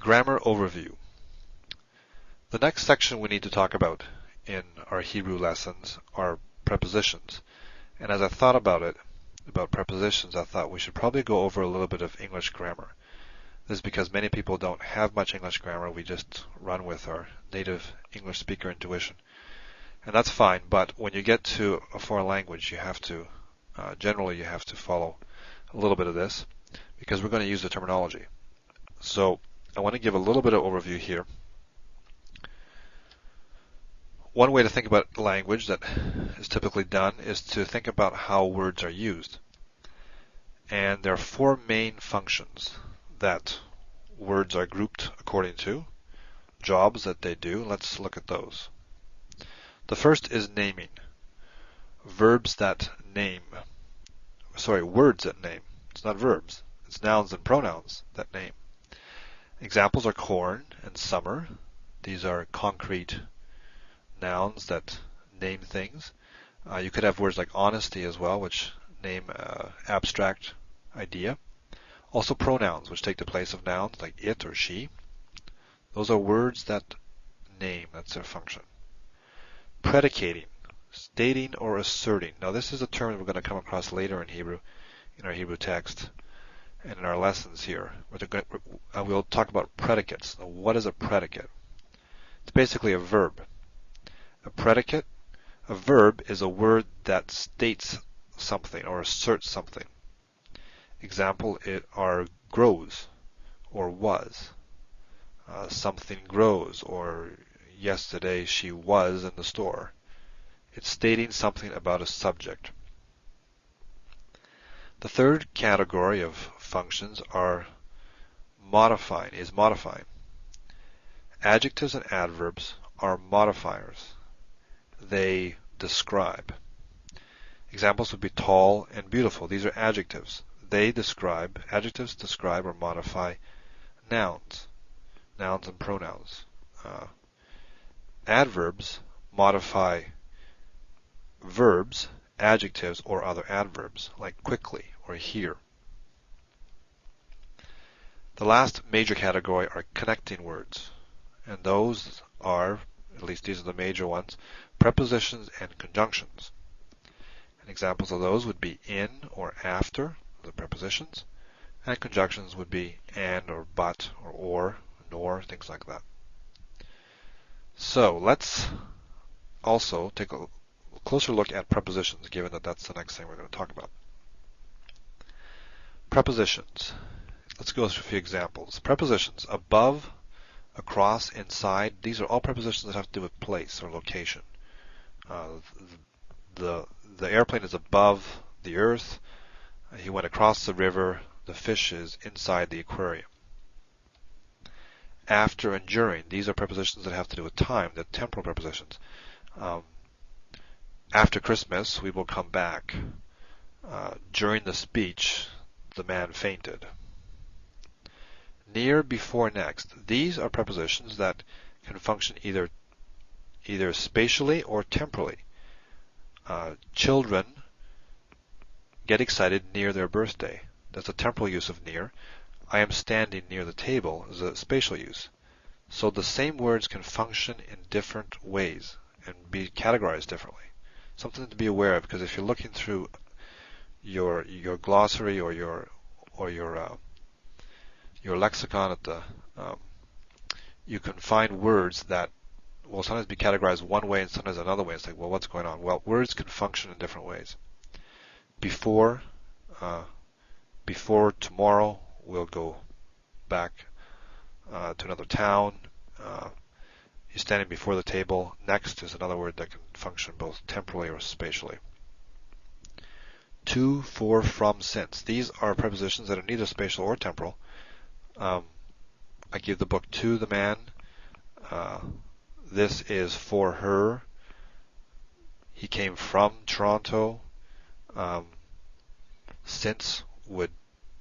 Grammar overview. The next section we need to talk about in our Hebrew lessons are prepositions. And as I thought about prepositions, I thought we should probably go over a little bit of English grammar. This is because many people don't have much English grammar. We just run with our native English speaker intuition. And that's fine, but when you get to a foreign language, you have to, generally you have to follow a little bit of this because we're going to use the terminology. So I want to give a little bit of overview here. One way to think about language that is typically done is to think about how words are used. And there are four main functions that words are grouped according to, jobs that they do. Let's look at those. The first is naming. Words that name. It's not verbs. It's nouns and pronouns that name. Examples are corn and summer. These are concrete nouns that name things. You could have words like honesty as well, which name abstract idea. Also pronouns, which take the place of nouns like it or she. Those are words that name. That's their function. Predicating, stating or asserting. Now this is a term we're going to come across later in Hebrew, in our Hebrew text, and in our lessons here. We'll talk about predicates. Now, what is a predicate? It's basically a verb. A predicate, a verb, is a word that states something or asserts something. Example are grows or was. Something grows, or yesterday she was in the store. It's stating something about a subject. The third category of functions are modifying. Adjectives and adverbs are modifiers. They describe. Examples would be tall and beautiful. These are adjectives. Adjectives describe or modify nouns and pronouns. Adverbs modify verbs, adjectives, or other adverbs, like quickly or here. The last major category are connecting words, and those are, at least these are the major ones, prepositions and conjunctions. And examples of those would be in or after, the prepositions, and conjunctions would be and or but or nor, things like that. So let's also take a closer look at prepositions, given that that's the next thing we're going to talk about. Prepositions. Let's go through a few examples. Prepositions: above, across, inside. These are all prepositions that have to do with place or location. The airplane is above the earth. He went across the river. The fish is inside the aquarium. After and during. These are prepositions that have to do with time. They're temporal prepositions. After Christmas, we will come back. During the speech, the man fainted. Near, before, next. These are prepositions that can function either spatially or temporally. Children get excited near their birthday. That's a temporal use of near. I am standing near the table is a spatial use. So the same words can function in different ways and be categorized differently. Something to be aware of, because if you're looking through your glossary or your lexicon at the you can find words that will sometimes be categorized one way and sometimes another way. It's like, well, what's going on? Well, words can function in different ways. Before tomorrow, we'll go back to another town. He's standing before the table. Next is another word that can function both temporally or spatially. To, for, from, since. These are prepositions that are neither spatial or temporal. I give the book to the man. This is for her. He came from Toronto. Since would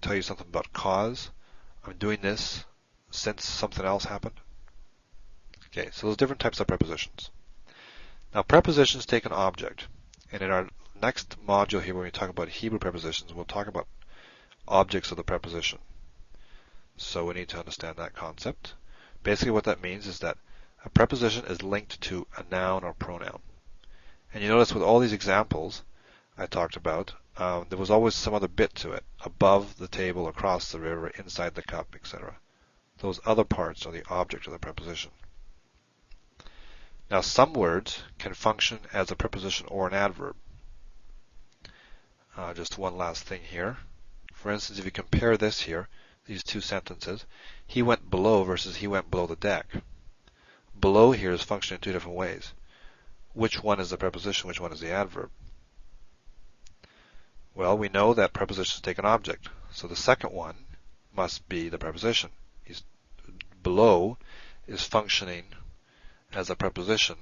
tell you something about cause. I'm doing this since something else happened. Okay, so there's different types of prepositions. Now, prepositions take an object. And in our next module here, when we talk about Hebrew prepositions, we'll talk about objects of the preposition. So we need to understand that concept. Basically what that means is that a preposition is linked to a noun or pronoun. And you notice with all these examples I talked about, there was always some other bit to it, above the table, across the river, inside the cup, etc. Those other parts are the object of the preposition. Now some words can function as a preposition or an adverb. Just one last thing here. For instance, if you compare this here, these two sentences, he went below versus he went below the deck. Below here is functioning in two different ways. Which one is the preposition, which one is the adverb? Well, we know that prepositions take an object, so the second one must be the preposition. Below is functioning as a preposition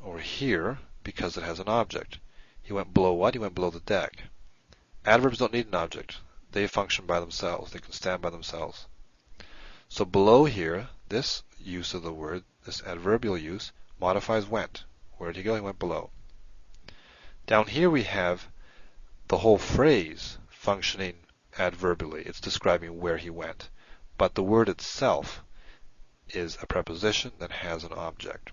over here because it has an object. He went below what? He went below the deck. Adverbs don't need an object. They function by themselves. They can stand by themselves. So below here, this use of the word, this adverbial use, modifies went. Where did he go? He went below. Down here we have the whole phrase functioning adverbially. It's describing where he went. But the word itself is a preposition that has an object.